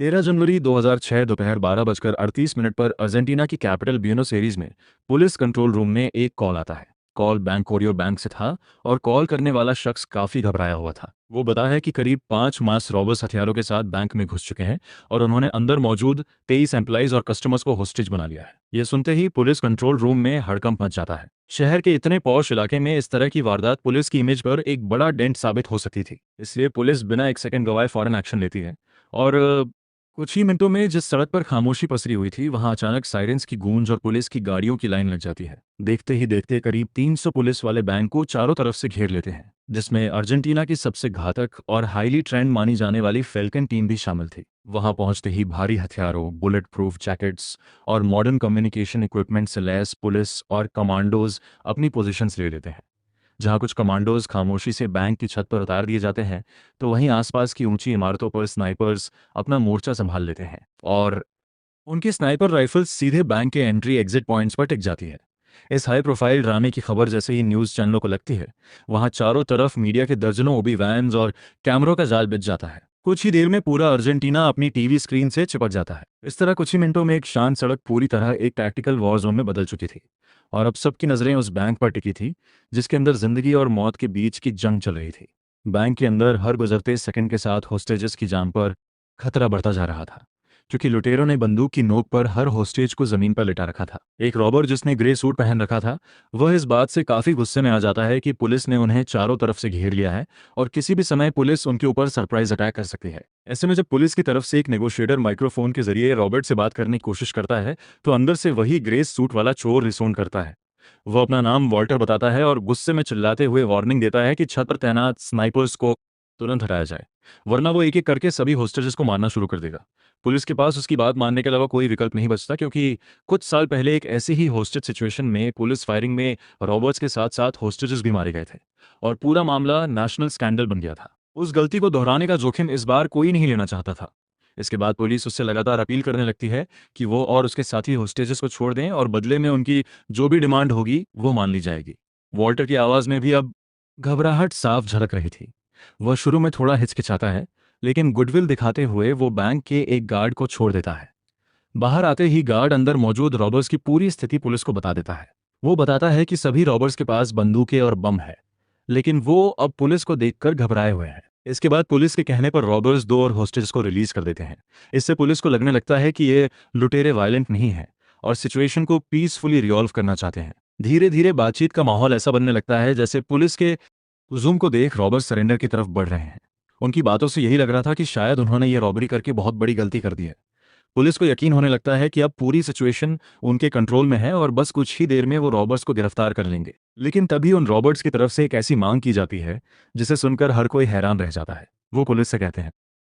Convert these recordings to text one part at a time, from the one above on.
13 जनवरी 2006 दोपहर 12:38 पर अर्जेंटीना की कैपिटल ब्यूनोस एरीज में पुलिस कंट्रोल रूम में एक कॉल आता है। कॉल बैंक कोरियो बैंक से था और कॉल करने वाला शख्स काफ़ी घबराया हुआ था। वो बताया है कि करीब 5 मास रॉबर्स हथियारों के साथ बैंक में घुस चुके हैं और उन्होंने अंदर मौजूद 23 एम्प्लॉइज और कस्टमर्स को होस्टेज बना लिया है। ये सुनते ही पुलिस कंट्रोल रूम में हड़कंप मच जाता है। शहर के इतने पॉश इलाके में इस तरह की वारदात पुलिस की इमेज पर एक बड़ा डेंट साबित हो सकती थी, इसलिए पुलिस बिना एक सेकंड गवाए फौरन एक्शन लेती है। और कुछ ही मिनटों में जिस सड़क पर खामोशी पसरी हुई थी वहां अचानक साइरेंस की गूंज और पुलिस की गाड़ियों की लाइन लग जाती है। देखते ही देखते करीब 300 पुलिस वाले बैंक को चारों तरफ से घेर लेते हैं, जिसमें अर्जेंटीना की सबसे घातक और हाईली ट्रेंड मानी जाने वाली फेल्कन टीम भी शामिल थी। वहां पहुंचते ही भारी हथियारों, बुलेट प्रूफ जैकेट्स और मॉडर्न कम्युनिकेशन इक्विपमेंट से लैस पुलिस और कमांडोज अपनी पोजीशंस ले लेते हैं। जहां कुछ कमांडोज खामोशी से बैंक की छत पर उतार दिए जाते हैं, तो वहीं आसपास की ऊंची इमारतों पर स्नाइपर्स अपना मोर्चा संभाल लेते हैं और उनकी स्नाइपर राइफल्स सीधे बैंक के एंट्री एग्जिट पॉइंट्स पर टिक जाती है। इस हाई प्रोफाइल ड्रामे की खबर जैसे ही न्यूज़ चैनलों को लगती है, वहां चारों तरफ मीडिया के दर्जनों ओबी वैन्स और कैमरों का जाल बिछ जाता है। कुछ ही देर में पूरा अर्जेंटीना अपनी टीवी स्क्रीन से चिपक जाता है। इस तरह कुछ ही मिनटों में एक शांत सड़क पूरी तरह एक टैक्टिकल वॉर जोन में बदल चुकी थी और अब सबकी नजरें उस बैंक पर टिकी थी जिसके अंदर जिंदगी और मौत के बीच की जंग चल रही थी। बैंक के अंदर हर गुजरते सेकंड के साथ होस्टेजेस की जान पर खतरा बढ़ता जा रहा था, क्योंकि लुटेरों ने बंदूक की नोक पर हर होस्टेज को जमीन पर लिटा रखा था। एक रॉबर जिसने ग्रे सूट पहन रखा था, वह इस बात से काफी गुस्से में आ जाता है कि पुलिस ने उन्हें चारों तरफ से घेर लिया है और किसी भी समय पुलिस उनके ऊपर सरप्राइज अटैक कर सकती है। ऐसे में जब पुलिस की तरफ से एक नेगोशिएटर माइक्रोफोन के जरिए रॉबर्ट से बात करने की कोशिश करता है, तो अंदर से वही ग्रे सूट वाला चोर रिसोन करता है। वो अपना नाम वॉल्टर बताता है और गुस्से में चिल्लाते हुए वार्निंग देता है कि छत पर तैनात स्नाइपर्स को तुरंत हटाया जाए, वरना वो एक एक करके सभी होस्टेजेस को मारना शुरू कर देगा। पुलिस के पास उसकी बात मानने के अलावा कोई विकल्प नहीं बचता, क्योंकि कुछ साल पहले एक ऐसी ही होस्टेज सिचुएशन में पुलिस फायरिंग में रॉबर्ट्स के साथ साथ होस्टेजेस भी मारे गए थे और पूरा मामला नेशनल स्कैंडल बन गया था। उस गलती को दोहराने का जोखिम इस बार कोई नहीं लेना चाहता था। इसके बाद पुलिस उससे लगातार अपील करने लगती है कि वो और उसके साथी होस्टेजेस को छोड़ दें और बदले में उनकी जो भी डिमांड होगी वो मान ली जाएगी। वॉल्टर की आवाज़ में भी अब घबराहट साफ झलक रही थी। वह शुरू में थोड़ा हिचकिचाता है, लेकिन गुडविल दिखाते हुए वो बैंक के एक गार्ड को छोड़ देता है। बाहर आते ही गार्ड अंदर मौजूद रॉबर्स की पूरी स्थिति पुलिस को बता देता है। वो बताता है कि सभी रॉबर्स के पास बंदूकें और बम है, लेकिन वो अब पुलिस को देखकर घबराए हुए हैं। इसके बाद पुलिस के कहने पर रॉबर्स दो और होस्टेज को रिलीज कर देते हैं। इससे पुलिस को लगने लगता है कि ये लुटेरे वायलेंट नहीं है और सिचुएशन को पीसफुली रिजॉल्व करना चाहते हैं। धीरे धीरे बातचीत का माहौल ऐसा बनने लगता है जैसे पुलिस के हुजूम को देख रॉबर्ट सरेंडर की तरफ बढ़ रहे हैं। उनकी बातों से यही लग रहा था कि शायद उन्होंने ये रॉबरी करके बहुत बड़ी गलती कर दी है। पुलिस को यकीन होने लगता है कि अब पूरी सिचुएशन उनके कंट्रोल में है और बस कुछ ही देर में वो रॉबर्ट्स को गिरफ्तार कर लेंगे। लेकिन तभी उन रॉबर्ट्स की तरफ से एक ऐसी मांग की जाती है जिसे सुनकर हर कोई हैरान रह जाता है। वो पुलिस से कहते हैं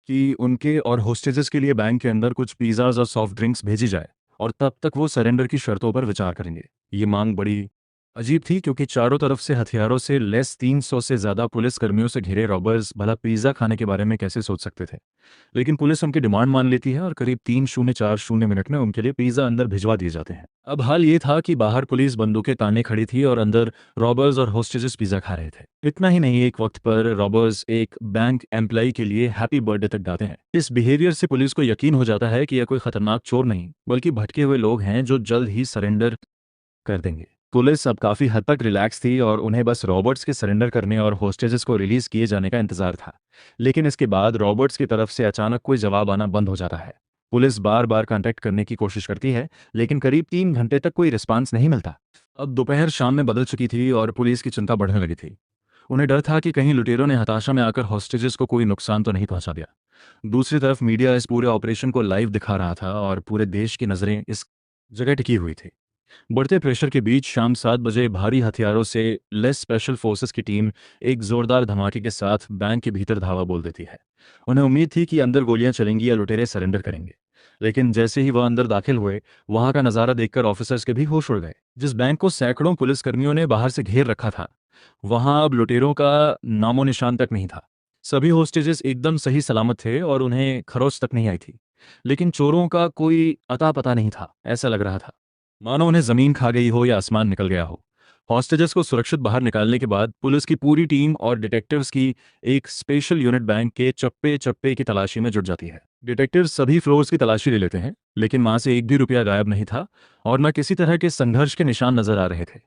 कि उनके और होस्टेजेस के लिए बैंक के अंदर कुछ पिज़्ज़ाज और सॉफ्ट ड्रिंक्स भेजी जाए और तब तक वो सरेंडर की शर्तों पर विचार करेंगे। ये मांग बड़ी अजीब थी, क्योंकि चारों तरफ से हथियारों से लेस 300 से ज़्यादा पुलिस कर्मियों से घिरे रॉबर्स भला पिज़्ज़ा खाने के बारे में कैसे सोच सकते थे। लेकिन पुलिस उनकी डिमांड मान लेती है और करीब 3040 मिनट में उनके लिए पिज़्ज़ा अंदर भिजवा दिए जाते हैं। अब हाल ये था कि बाहर पुलिस बंदूकें ताने खड़ी थी और अंदर रॉबर्स और होस्टेजेस पिज़्ज़ा खा रहे थे। इतना ही नहीं, एक वक्त पर रॉबर्स एक बैंक एम्प्लॉई के लिए हैप्पी बर्थडे तक गाते हैं। इस बिहेवियर से पुलिस को यकीन हो जाता है कि यह कोई खतरनाक चोर नहीं बल्कि भटके हुए लोग हैं जो जल्द ही सरेंडर कर देंगे। पुलिस अब काफ़ी हद तक रिलैक्स थी और उन्हें बस रॉबर्ट्स के सरेंडर करने और होस्टेजेस को रिलीज किए जाने का इंतजार था। लेकिन इसके बाद रॉबर्ट्स की तरफ से अचानक कोई जवाब आना बंद हो जाता है। पुलिस बार बार कांटेक्ट करने की कोशिश करती है, लेकिन करीब 3 घंटे तक कोई रिस्पांस नहीं मिलता। अब दोपहर शाम में बदल चुकी थी और पुलिस की चिंता बढ़ने लगी थी। उन्हें डर था कि कहीं लुटेरों ने हताशा में आकर हॉस्टेजेस को कोई नुकसान तो नहीं पहुंचा दिया। दूसरी तरफ मीडिया इस पूरे ऑपरेशन को लाइव दिखा रहा था और पूरे देश की नज़रें इस जगह टिकी हुई थी। बढ़ते प्रेशर के बीच शाम 7 बजे भारी हथियारों से लेस स्पेशल फोर्सेस की टीम एक जोरदार धमाके के साथ बैंक के भीतर धावा बोल देती है। उन्हें उम्मीद थी कि अंदर गोलियां चलेंगी या लुटेरे सरेंडर करेंगे, लेकिन जैसे ही वह अंदर दाखिल हुए, वहां का नज़ारा देखकर ऑफिसर्स के भी होश उड़ गए। जिस बैंक को सैकड़ों पुलिसकर्मियों ने बाहर से घेर रखा था, वहां अब लुटेरों का नामो निशान तक नहीं था। सभी होस्टेजेस एकदम सही सलामत थे और उन्हें खरोच तक नहीं आई थी, लेकिन चोरों का कोई अता पता नहीं था। ऐसा लग रहा था मानो उन्हें जमीन खा गई हो या आसमान निकल गया हो। हॉस्टेजेस को सुरक्षित बाहर निकालने के बाद पुलिस की पूरी टीम और डिटेक्टिव्स की एक स्पेशल यूनिट बैंक के चप्पे चप्पे की तलाशी में जुट जाती है। डिटेक्टिव्स सभी फ्लोर्स की तलाशी ले लेते हैं, लेकिन वहां से एक भी रुपया गायब नहीं था और न किसी तरह के संघर्ष के निशान नजर आ रहे थे।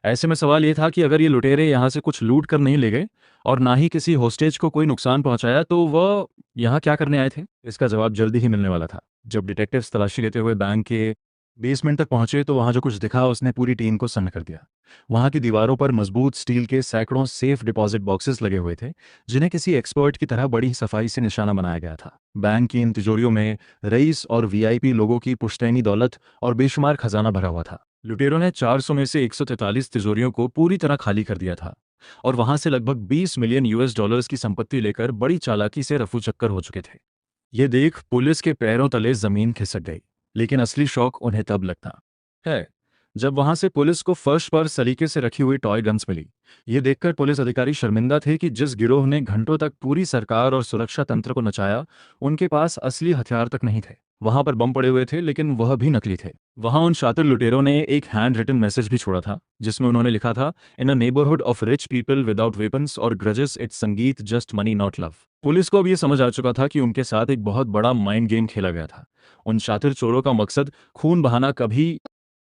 ऐसे में सवाल ये था कि अगर ये लुटेरे यहाँ से कुछ लूट कर नहीं ले गए और ना ही किसी होस्टेज को कोई नुकसान पहुंचाया तो वह यहाँ क्या करने आए थे। इसका जवाब जल्दी ही मिलने वाला था। जब डिटेक्टिव्स तलाशी लेते हुए बैंक के बेसमेंट तक पहुंचे तो वहां जो कुछ दिखा उसने पूरी टीम को सन्न कर दिया। वहां की दीवारों पर मजबूत स्टील के सैकड़ों सेफ डिपॉजिट बॉक्सेस लगे हुए थे, जिन्हें किसी एक्सपर्ट की तरह बड़ी सफाई से निशाना बनाया गया था। बैंक की इन तिजोरियों में रईस और वीआईपी लोगों की पुश्तैनी दौलत और बेशुमार खजाना भरा हुआ था। लुटेरों ने 400 में से 143 तिजोरियों को पूरी तरह खाली कर दिया था और वहां से लगभग 20 मिलियन यूएस डॉलर्स की संपत्ति लेकर बड़ी चालाकी से रफू चक्कर हो चुके थे। ये देख पुलिस के पैरों तले जमीन खिसक गई, लेकिन असली शौक उन्हें तब लगता है जब वहां से पुलिस को फर्श पर सलीके से रखी हुई टॉय गन्स मिली। ये देखकर पुलिस अधिकारी शर्मिंदा थे कि जिस गिरोह ने घंटों तक पूरी सरकार और सुरक्षा तंत्र को नचाया, उनके पास असली हथियार तक नहीं थे। वहां पर बम पड़े हुए थे, लेकिन वह भी नकली थे। वहां उन शातिर लुटेरों ने एक हैंड रिटन मैसेज भी छोड़ा था, जिसमें उन्होंने लिखा था, in a neighbourhood of rich people without weapons और ग्रजेस इट्स संगीत just money not love. Police को अब ये समझ आ चुका था कि उनके साथ एक बहुत बड़ा माइंड गेम खेला गया था। उन शातिर चोरों का मकसद खून बहाना कभी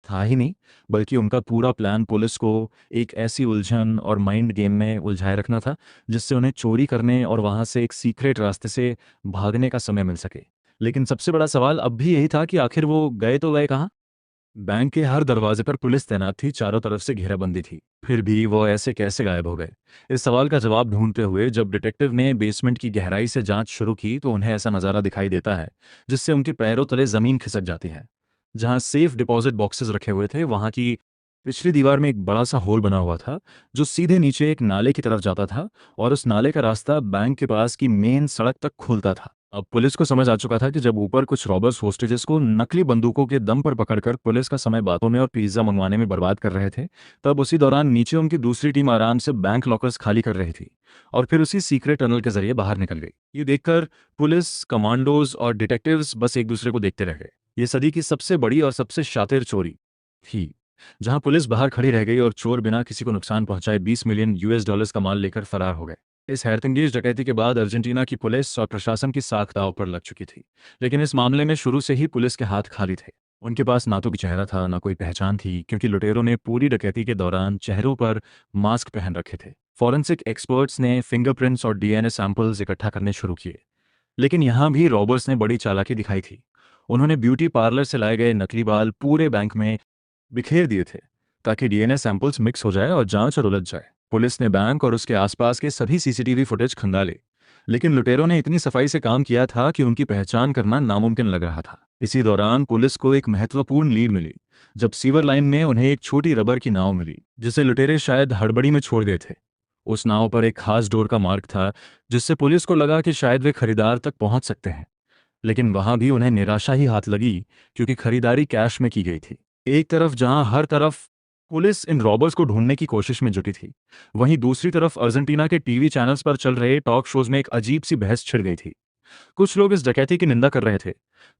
था ही नहीं, बल्कि उनका पूरा प्लान पुलिस को एक ऐसी उलझन और माइंड गेम में उलझाए रखना था जिससे उन्हें चोरी करने और वहां से एक सीक्रेट रास्ते से भागने का समय मिल सके। लेकिन सबसे बड़ा सवाल अब भी यही था कि आखिर वो गए तो गए कहाँ। बैंक के हर दरवाजे पर पुलिस तैनात थी, चारों तरफ से घेराबंदी थी, फिर भी वो ऐसे कैसे गायब हो गए। इस सवाल का जवाब ढूंढते हुए जब डिटेक्टिव ने बेसमेंट की गहराई से जांच शुरू की तो उन्हें ऐसा नज़ारा दिखाई देता है जिससे उनके पैरों तले जमीन खिसक जाती है। जहां सेफ डिपॉजिट बॉक्सेस रखे हुए थे, वहां की पिछली दीवार में एक बड़ा सा होल बना हुआ था जो सीधे नीचे एक नाले की तरफ जाता था और उस नाले का रास्ता बैंक के पास की मेन सड़क तक खुलता था। अब पुलिस को समझ आ चुका था कि जब ऊपर कुछ रॉबर्स होस्टेजेस को नकली बंदूकों के दम पर पकड़कर पुलिस का समय बातों में और पिज्जा मंगवाने में बर्बाद कर रहे थे, तब उसी दौरान नीचे उनकी दूसरी टीम आराम से बैंक लॉकर्स खाली कर रही थी और फिर उसी सीक्रेट टनल के जरिए बाहर निकल गई। ये देखकर पुलिस, कमांडोज और डिटेक्टिव्स बस एक दूसरे को देखते रह गए। ये सदी की सबसे बड़ी और सबसे शातिर चोरी थी, जहां पुलिस बाहर खड़ी रह गई और चोर बिना किसी को नुकसान पहुंचाए 20 मिलियन यूएस डॉलर्स का माल लेकर फरार हो गए। इस हैरतअंगेज डकैती के बाद अर्जेंटीना की पुलिस और प्रशासन की साख दांव पर लग चुकी थी, लेकिन इस मामले में शुरू से ही पुलिस के हाथ खाली थे। उनके पास ना तो कोई चेहरा था, ना कोई पहचान थी, क्योंकि लुटेरों ने पूरी डकैती के दौरान चेहरों पर मास्क पहन रखे थे। फॉरेंसिक एक्सपर्ट्स ने फिंगरप्रिंट्स और डीएनए सैंपल्स इकट्ठा करने शुरू किए, लेकिन यहां भी रॉबर्स ने बड़ी चालाकी दिखाई थी। उन्होंने ब्यूटी पार्लर से लाए गए नकली बाल पूरे बैंक में बिखेर दिए थे ताकि डीएनए सैंपल्स मिक्स हो जाए और जांच और उलझ जाए। पुलिस ने बैंक और उसके आसपास के सभी सीसीटीवी फुटेज खंगाले, लेकिन लुटेरों ने इतनी सफाई से काम किया था कि उनकी पहचान करना नामुमकिन लग रहा था। इसी दौरान पुलिस को एक महत्वपूर्ण लीड मिली जब सीवर लाइन में उन्हें एक छोटी रबर की नाव मिली जिसे लुटेरे शायद हड़बड़ी में छोड़ गए थे। उस नाव पर एक खास डोर का मार्क था जिससे पुलिस को लगा कि शायद वे खरीदार तक पहुंच सकते हैं, लेकिन वहां भी उन्हें निराशा ही हाथ लगी क्योंकि खरीदारी कैश में की गई थी। एक तरफ जहां हर तरफ पुलिस इन रॉबर्स को ढूंढने की कोशिश में जुटी थी, वहीं दूसरी तरफ अर्जेंटीना के टीवी चैनल्स पर चल रहे टॉक शोज में एक अजीब सी बहस छिड़ गई थी। कुछ लोग इस डकैती की निंदा कर रहे थे,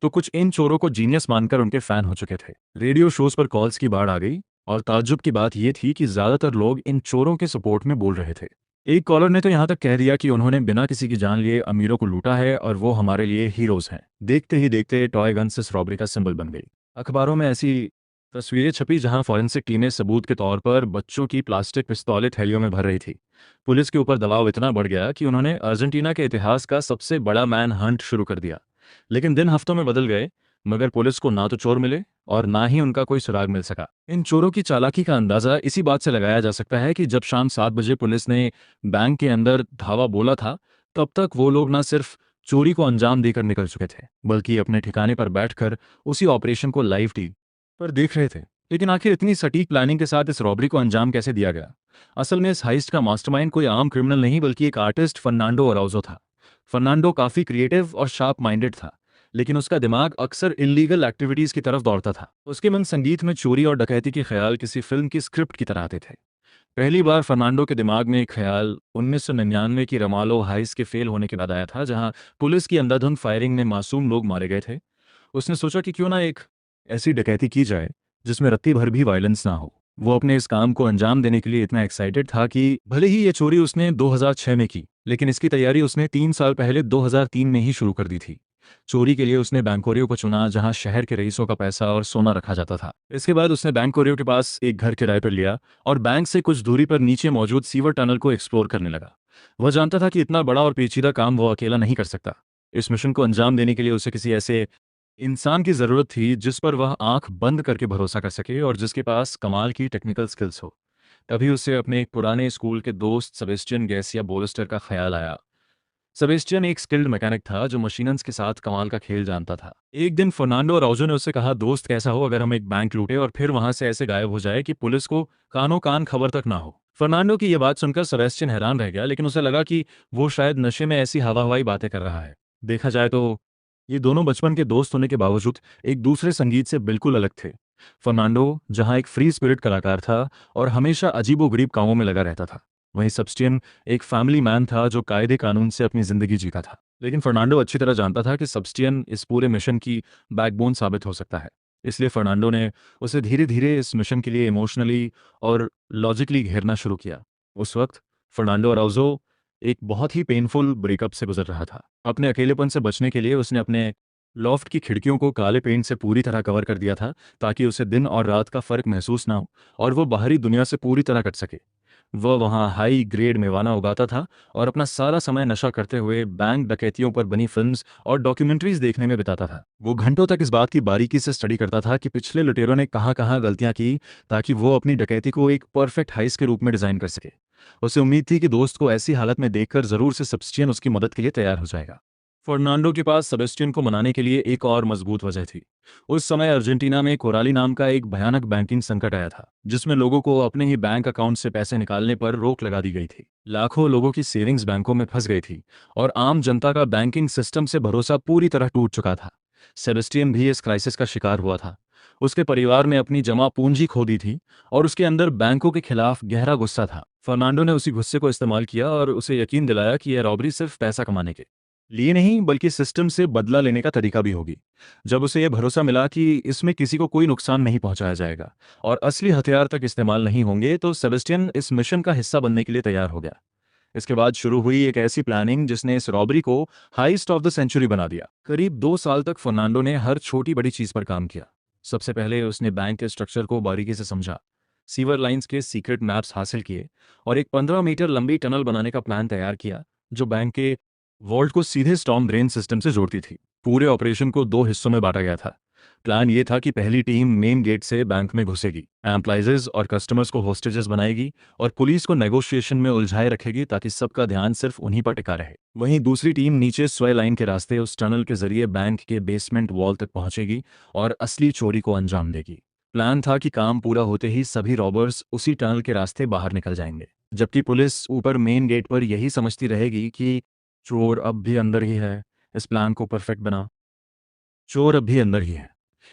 तो कुछ इन चोरों को जीनियस मानकर उनके फैन हो चुके थे। रेडियो शोज पर कॉल्स की बाढ़ आ गई और ताज्जुब की बात यह थी कि ज्यादातर लोग इन चोरों के सपोर्ट में बोल रहे थे। एक कॉलर ने तो यहां तक कह दिया कि उन्होंने बिना किसी की जान लिए अमीरों को लूटा है और वो हमारे लिए हीरोज हैं। देखते ही देखते टॉय गन से रॉबरी का सिंबल बन गई। अखबारों में ऐसी तस्वीरें छपी जहां फॉरेंसिक टीमें सबूत के तौर पर बच्चों की प्लास्टिक पिस्तौलें थैलियों में भर रही थी। पुलिस के ऊपर दबाव इतना बढ़ गया कि उन्होंने अर्जेंटीना के इतिहास का सबसे बड़ा मैन हंट शुरू कर दिया। लेकिन दिन हफ्तों में बदल गए, मगर पुलिस को ना तो चोर मिले और ना ही उनका कोई सुराग मिल सका। इन चोरों की चालाकी का अंदाजा इसी बात से लगाया जा सकता है कि जब शाम 7 बजे पुलिस ने बैंक के अंदर धावा बोला था, तब तक वो लोग न सिर्फ चोरी को अंजाम देकर निकल चुके थे, बल्कि अपने ठिकाने पर बैठकर उसी ऑपरेशन को लाइव टीवी पर देख रहे थे। लेकिन आखिर इतनी सटीक प्लानिंग के साथ इस रॉबरी को अंजाम कैसे दिया गया? असल में इस हाइस्ट का मास्टरमाइंड कोई आम क्रिमिनल नहीं बल्कि एक आर्टिस्ट फर्नांडो अराउजो था। फर्नांडो काफी क्रिएटिव और शार्प माइंडेड था, लेकिन उसका दिमाग अक्सर इलीगल एक्टिविटीज की तरफ दौड़ता था। उसके मन संगीत में चोरी और डकैती के ख्याल किसी फिल्म की स्क्रिप्ट की तरह आते थे। पहली बार फर्नांडो के दिमाग में एक ख्याल 1999 की रमालो हाइस के फेल होने के बाद आया था, जहां पुलिस की अंधाधुंध फायरिंग में मासूम लोग मारे गए थे। उसने सोचा कि क्यों ना एक ऐसी डकैती की जाए जिसमें रत्ती भर भी वायलेंस ना हो। वो अपने इस काम को अंजाम देने के लिए इतना एक्साइटेड था कि भले ही ये चोरी उसने 2006 में की, लेकिन इसकी तैयारी उसने 3 साल पहले 2003 में ही शुरू कर दी थी। चोरी के लिए उसने बैंकोरियो को चुना जहां शहर के रईसों का पैसा और सोना रखा जाता था। इसके बाद उसने बैंकोरियो के पास एक घर किराए पर लिया और बैंक से कुछ दूरी पर नीचे मौजूद सीवर टनल को एक्सप्लोर करने लगा। वह जानता था कि इतना बड़ा और पेचीदा काम वो अकेला नहीं कर सकता। इस मिशन को अंजाम देने के लिए उसे किसी ऐसे इंसान की ज़रूरत थी जिस पर वह आंख बंद करके भरोसा कर सके और जिसके पास कमाल की टेक्निकल स्किल्स हो। तभी उसे अपने एक पुराने स्कूल के दोस्त सेबेस्टियन गैसिया बोलिस्टर का ख्याल आया। सेबेस्टियन एक स्किल्ड मैकेनिक था जो मशीनन्स के साथ कमाल का खेल जानता था। एक दिन फर्नांडो अराउजो ने उससे कहा, दोस्त कैसा हो अगर हम एक बैंक लूटे और फिर वहां से ऐसे गायब हो जाए कि पुलिस को कानो कान खबर तक ना हो। फर्नांडो की यह बात सुनकर सेबेस्टियन हैरान रह गया, लेकिन उसे लगा कि वो शायद नशे में ऐसी हवा हवाई बातें कर रहा है। देखा जाए तो ये दोनों बचपन के दोस्त होने के बावजूद एक दूसरे संगीत से बिल्कुल अलग थे। फर्नांडो जहां एक फ्री स्पिरिट कलाकार था और हमेशा अजीबोगरीब कामों में लगा रहता था, वहीं सेबेस्टियन एक फैमिली मैन था जो कायदे कानून से अपनी जिंदगी जीता था। लेकिन फर्नांडो अच्छी तरह जानता था कि सेबेस्टियन इस पूरे मिशन की बैकबोन साबित हो सकता है। इसलिए फर्नांडो ने उसे धीरे धीरे इस मिशन के लिए इमोशनली और लॉजिकली घेरना शुरू किया। उस वक्त फर्नांडो अराउजो एक बहुत ही पेनफुल ब्रेकअप से गुजर रहा था। अपने अकेलेपन से बचने के लिए उसने अपने लॉफ्ट की खिड़कियों को काले पेंट से पूरी तरह कवर कर दिया था ताकि उसे दिन और रात का फर्क महसूस ना हो और वो बाहरी दुनिया से पूरी तरह कट सके। वह वहाँ हाई ग्रेड मेवाना उगाता था और अपना सारा समय नशा करते हुए बैंक डकैतियों पर बनी फिल्म्स और डॉक्यूमेंट्रीज देखने में बिताता था। वो घंटों तक इस बात की बारीकी से स्टडी करता था कि पिछले लुटेरों ने कहाँ कहाँ गलतियां की, ताकि वो अपनी डकैती को एक परफेक्ट हाइस के रूप में डिजाइन कर सके। उसे उम्मीद थी कि दोस्त को ऐसी हालत में देखकर जरूर से सेबेस्टियन उसकी मदद के लिए तैयार हो जाएगा। फर्नांडो के पास सेबेस्टियन को मनाने के लिए एक और मजबूत वजह थी। उस समय अर्जेंटीना में कोराली नाम का एक भयानक बैंकिंग संकट आया था, जिसमें लोगों को अपने ही बैंक अकाउंट से पैसे निकालने पर रोक लगा दी गई थी। लाखों लोगों की सेविंग्स बैंकों में फंस गई थी और आम जनता का बैंकिंग सिस्टम से भरोसा पूरी तरह टूट चुका था। सेबेस्टियन भी इस क्राइसिस का शिकार हुआ था। उसके परिवार ने अपनी जमा पूंजी खो दी थी और उसके अंदर बैंकों के खिलाफ गहरा गुस्सा था। फर्नांडो ने उसी गुस्से को इस्तेमाल किया और उसे यकीन दिलाया कि यह रॉबरी सिर्फ पैसा कमाने के लिए नहीं बल्कि सिस्टम से बदला लेने का तरीका भी होगी। जब उसे यह भरोसा मिला कि इसमें किसी को कोई नुकसान नहीं पहुंचाया जाएगा और असली हथियार तक इस्तेमाल नहीं होंगे, तो सेबेस्टियन इस मिशन का हिस्सा बनने के लिए तैयार हो गया। इसके बाद शुरू हुई एक ऐसी प्लानिंग जिसने इस रॉबरी को हाइस्ट ऑफ द सेंचुरी बना दिया। करीब 2 साल तक फर्नांडो ने हर छोटी बड़ी चीज पर काम किया। सबसे पहले उसने बैंक के स्ट्रक्चर को बारीकी से समझा, सीवर लाइंस के सीक्रेट मैप्स हासिल किए और एक 15 मीटर लंबी टनल बनाने का प्लान तैयार किया जो बैंक के वॉल्ट को सीधे स्टॉर्म ड्रेन सिस्टम से जोड़ती थी। पूरे ऑपरेशन को 2 हिस्सों में बांटा गया था। प्लान ये था कि पहली टीम मेन गेट से बैंक में घुसेगी, एम्प्लॉइजेज और कस्टमर्स को होस्टेजेस बनाएगी और पुलिस को नेगोशिएशन में उलझाए रखेगी ताकि सबका ध्यान सिर्फ उन्हीं पर टिका रहे। वहीं दूसरी टीम नीचे स्वय लाइन के रास्ते उस टनल के जरिए बैंक के बेसमेंट वॉल तक पहुंचेगी और असली चोरी को अंजाम देगी। प्लान था कि काम पूरा होते ही सभी रॉबर्स उसी टनल के रास्ते बाहर निकल जाएंगे, जबकि पुलिस ऊपर मेन गेट पर यही समझती रहेगी कि चोर अब भी अंदर ही है। इस प्लान को परफेक्ट बना चोर अब भी अंदर ही है।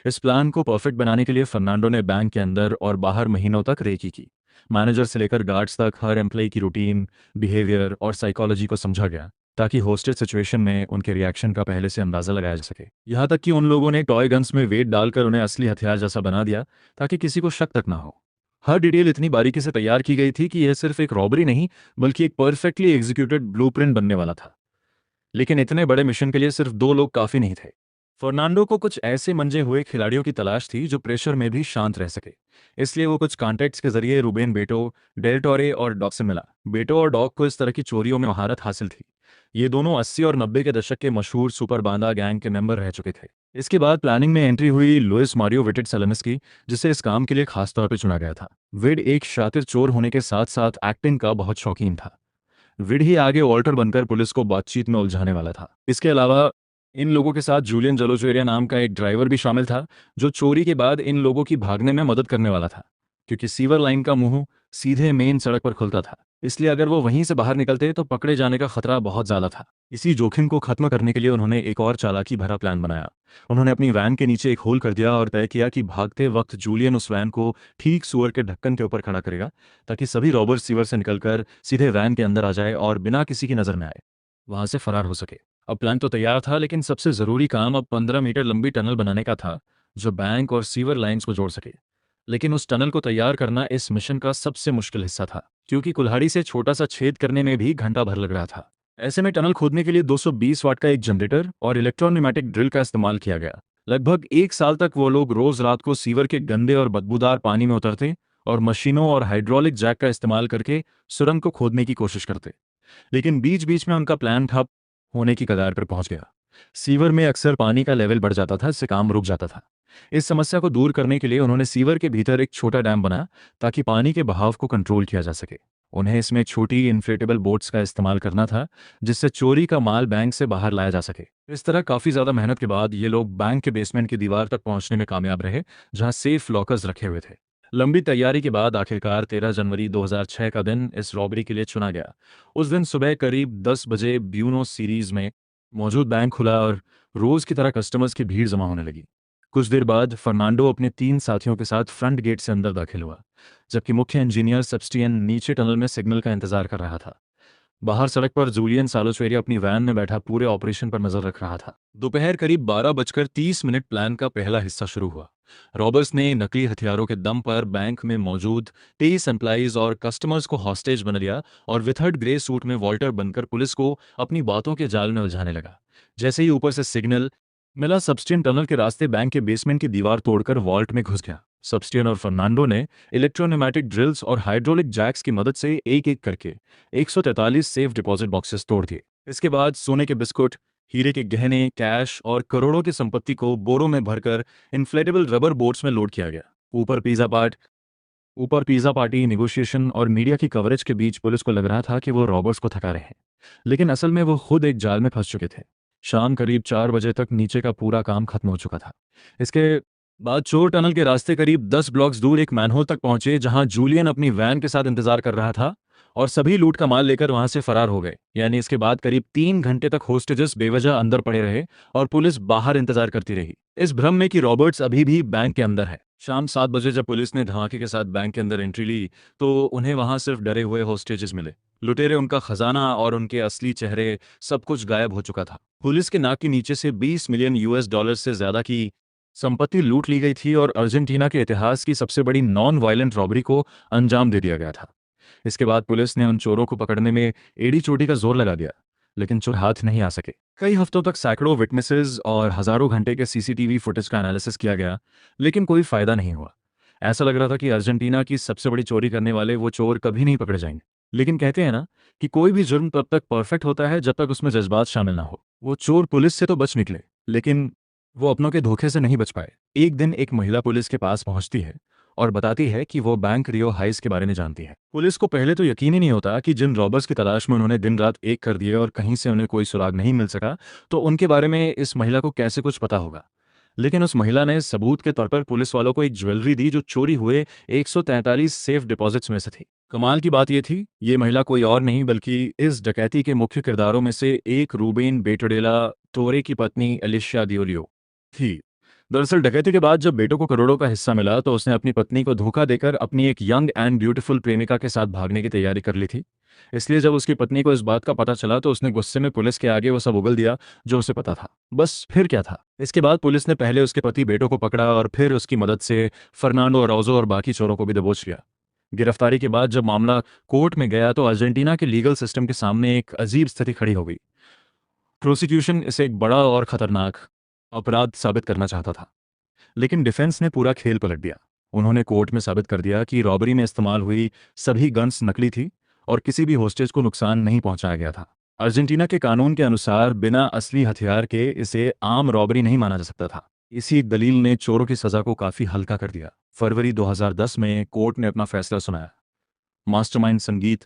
इस प्लान को परफेक्ट बनाने के लिए फर्नांडो ने बैंक के अंदर और बाहर महीनों तक रेकी की। मैनेजर से लेकर गार्ड्स तक हर एम्प्लॉय की रूटीन, बिहेवियर और साइकोलॉजी को समझा गया ताकि होस्टेज सिचुएशन में उनके रिएक्शन का पहले से अंदाजा लगाया जा सके। यहाँ तक कि उन लोगों ने टॉय गन्स में वेट डालकर उन्हें असली हथियार जैसा बना दिया ताकि किसी को शक तक ना हो। हर डिटेल इतनी बारीकी से तैयार की गई थी कि यह सिर्फ एक रॉबरी नहीं बल्कि एक परफेक्टली एग्जीक्यूटेड ब्लूप्रिंट बनने वाला था। लेकिन इतने बड़े मिशन के लिए सिर्फ 2 लोग काफी नहीं थे। फर्नांडो को कुछ ऐसे मंजे हुए खिलाड़ियों की तलाश थी जो प्रेशर में भी शांत रह सके। इसलिए वो कुछ कॉन्टैक्ट्स के जरिए रूबेन बेटो, डेल टोरे और डॉग से मिला। बेटो और डॉग को इस तरह की चोरियों में महारत हासिल थी। ये दोनों 80 और 90 के दशक के मशहूर सुपर बांदा गैंग के मेंबर रह चुके थे। इसके बाद प्लानिंग में एंट्री हुई लुइस मारियो विटिट सेलेनस की, जिसे इस काम के लिए खासतौर पर चुना गया था। विड एक शातिर चोर होने के साथ साथ एक्टिंग का बहुत शौकीन था। विड ही आगे वॉल्टर बनकर पुलिस को बातचीत में उलझाने वाला था। इसके अलावा इन लोगों के साथ जूलियन जलोचेरिया नाम का एक ड्राइवर भी शामिल था जो चोरी के बाद इन लोगों की भागने में मदद करने वाला था, क्योंकि सीवर लाइन का मुंह सीधे मेन सड़क पर खुलता था। इसलिए अगर वो वहीं से बाहर निकलते तो पकड़े जाने का खतरा बहुत ज्यादा था। इसी जोखिम को खत्म करने के लिए उन्होंने एक और चालाकी भरा प्लान बनाया। उन्होंने अपनी वैन के नीचे एक होल कर दिया और तय किया कि भागते वक्त जूलियन उस वैन को ठीक सुअर के ढक्कन के ऊपर खड़ा करेगा ताकि सभी रॉबर्स सीवर से निकलकर सीधे वैन के अंदर आ जाए और बिना किसी की नजर में आए वहां से फरार हो सके। अब प्लान तो तैयार था, लेकिन सबसे जरूरी काम अब 15 मीटर लंबी टनल बनाने का था जो बैंक और सीवर लाइंस को जोड़ सके। लेकिन उस टनल को तैयार करना इस मिशन का सबसे मुश्किल हिस्सा था, क्योंकि कुल्हाड़ी से छोटा सा छेद करने में भी घंटा भर लग रहा था। ऐसे में टनल खोदने के लिए 220 वाट का एक जनरेटर और इलेक्ट्रोन्यूमेटिक ड्रिल का इस्तेमाल किया गया। लगभग 1 साल तक वो लोग रोज रात को सीवर के गंदे और बदबूदार पानी में उतरते और मशीनों और हाइड्रोलिक जैक का इस्तेमाल करके सुरंग को खोदने की कोशिश करते। लेकिन बीच बीच में उनका प्लान ठप होने की कगार पर पहुंच गया। सीवर में अक्सर पानी का लेवल बढ़ जाता था, इससे काम रुक जाता था। इस समस्या को दूर करने के लिए उन्होंने सीवर के भीतर एक छोटा डैम बनाया ताकि पानी के बहाव को कंट्रोल किया जा सके। उन्हें इसमें छोटी इन्फ्लेटेबल बोट्स का इस्तेमाल करना था, जिससे चोरी का माल बैंक से बाहर लाया जा सके। इस तरह काफ़ी ज़्यादा मेहनत के बाद ये लोग बैंक के बेसमेंट की दीवार तक पहुंचने में कामयाब रहे, जहां सेफ लॉकर्स रखे हुए थे। लंबी तैयारी के बाद आखिरकार 13 जनवरी 2006 का दिन इस रॉबरी के लिए चुना गया। उस दिन सुबह करीब 10 बजे ब्यूनोस सीरीज में मौजूद बैंक खुला और रोज की तरह कस्टमर्स की भीड़ जमा होने लगी। कुछ देर बाद फर्नांडो अपने 3 साथियों के साथ फ्रंट गेट से अंदर दाखिल हुआ, जबकि मुख्य इंजीनियर सेबस्टियन नीचे टनल में सिग्नल का इंतजार कर रहा था। बाहर सड़क पर जूलियन सालोचेरिया अपनी वैन में बैठा पूरे ऑपरेशन पर नजर रख रहा था। दोपहर करीब 12:30 प्लान का पहला हिस्सा शुरू हुआ। रॉबर्ट्स ने नकली हथियारों के दम पर बैंक में मौजूद 23 एम्प्लॉइज और कस्टमर्स को हॉस्टेज बना लिया और विथर्ड ग्रे सूट में वॉल्टर बनकर पुलिस को अपनी बातों के जाल में उलझाने लगा। जैसे ही ऊपर से सिग्नल मिला, सबस्टियन टनल के रास्ते बैंक के बेसमेंट की दीवार तोड़कर वॉल्ट में घुस गया। सबस्टियन और फर्नांडो ने इलेक्ट्रोन्यूमेटिक ड्रिल्स और हाइड्रोलिक जैक्स की मदद से एक एक करके 143 सेफ डिपॉजिट बॉक्सेस तोड़ दिए। इसके बाद सोने के बिस्कुट, हीरे के गहने, कैश और करोड़ों की संपत्ति को बोरों में भरकर इन्फ्लेटेबल रबर बोट्स में लोड किया गया। ऊपर पिज्जा पार्टी, नेगोशिएशन और मीडिया की कवरेज के बीच पुलिस को लग रहा था कि वो रॉबर्ट्स को थका रहे हैं, लेकिन असल में वो खुद एक जाल में फंस चुके थे। शाम करीब 4 बजे तक नीचे का पूरा काम खत्म हो चुका था। इसके बाद चोर टनल के रास्ते करीब 10 ब्लॉक्स दूर एक मैनहोल तक पहुंचे, जहां जूलियन अपनी वैन के साथ इंतजार कर रहा था और सभी लूट का माल लेकर वहां से फरार हो गए। यानी इसके बाद करीब 3 घंटे तक होस्टेजेस बेवजह अंदर पड़े रहे और पुलिस बाहर इंतजार करती रही, इस भ्रम में कि रॉबर्ट्स अभी भी बैंक के अंदर है। शाम 7 बजे जब पुलिस ने धमाके के साथ बैंक के अंदर एंट्री ली, तो उन्हें वहां सिर्फ डरे हुए होस्टेजेस मिले। लुटेरे, उनका खजाना और उनके असली चेहरे, सब कुछ गायब हो चुका था। पुलिस के नाक के नीचे से 20 मिलियन US डॉलर से ज्यादा की संपत्ति लूट ली गई थी और अर्जेंटीना के इतिहास की सबसे बड़ी नॉन वायलेंट रॉबरी को अंजाम दे दिया गया था। इसके बाद पुलिस ने उन चोरों को पकड़ने में एड़ी चोटी का जोर लगा दिया, लेकिन चोर हाथ नहीं आ सके। कई हफ्तों तक सैकड़ों विटनेसेस और हजारों घंटे के CCTV फुटेज का एनालिसिस किया गया, लेकिन कोई फायदा नहीं हुआ। ऐसा लग रहा था कि अर्जेंटीना की सबसे बड़ी चोरी करने वाले वो चोर कभी नहीं पकड़े जाएंगे। लेकिन कहते हैं ना कि कोई भी जुर्म तब तक परफेक्ट होता है जब तक उसमें जज्बात शामिल ना हो। वो चोर पुलिस से तो बच निकले, लेकिन वो अपनों के धोखे से नहीं बच पाए। एक दिन एक महिला पुलिस के पास पहुंचती है और बताती है कि वो बैंक रियो हाइस के बारे में जानती है। पुलिस को पहले तो यकीन ही नहीं होता कि जिन रॉबर्स की तलाश में उन्होंने दिन रात एक कर दिए और कहीं से उन्हें कोई सुराग नहीं मिल सका, तो उनके बारे में इस महिला को कैसे कुछ पता होगा। लेकिन उस महिला ने सबूत के तौर पर पुलिस वालों को एक ज्वेलरी दी जो चोरी हुए 143 सेफ डिपॉजिट्स में से थी। कमाल की बात यह थी, ये महिला कोई और नहीं बल्कि इस डकैती के मुख्य किरदारों में से एक रूबेन बेटोडेला टोरे की पत्नी एलिशिया डियोलियो थी। दरअसल डकैती के बाद जब बेटों को करोड़ों का हिस्सा मिला, तो उसने अपनी पत्नी को धोखा देकर अपनी एक यंग एंड ब्यूटीफुल प्रेमिका के साथ भागने की तैयारी कर ली थी। इसलिए जब उसकी पत्नी को इस बात का पता चला, तो उसने गुस्से में पुलिस के आगे वो सब उगल दिया जो उसे पता था। बस फिर क्या था। इसके बाद पुलिस ने पहले उसके पति बेटों को पकड़ा और फिर उसकी मदद से फर्नांडो अराउजो और बाकी चोरों को भी दबोच लिया। गिरफ्तारी के बाद जब मामला कोर्ट में गया, तो अर्जेंटीना के लीगल सिस्टम के सामने एक अजीब स्थिति खड़ी हो गई। प्रोसिक्यूशन इसे एक बड़ा और खतरनाक अपराध साबित करना चाहता था, लेकिन डिफेंस ने पूरा खेल पलट दिया। उन्होंने कोर्ट में साबित कर दिया कि रॉबरी में इस्तेमाल हुई सभी गन्स नकली थी और किसी भी होस्टेज को नुकसान नहीं पहुंचाया गया था। अर्जेंटीना के कानून के अनुसार बिना असली हथियार के इसे आम रॉबरी नहीं माना जा सकता था। इसी दलील ने चोरों की सजा को काफी हल्का कर दिया। फरवरी 2010 में कोर्ट ने अपना फैसला सुनाया। मास्टरमाइंड संगीत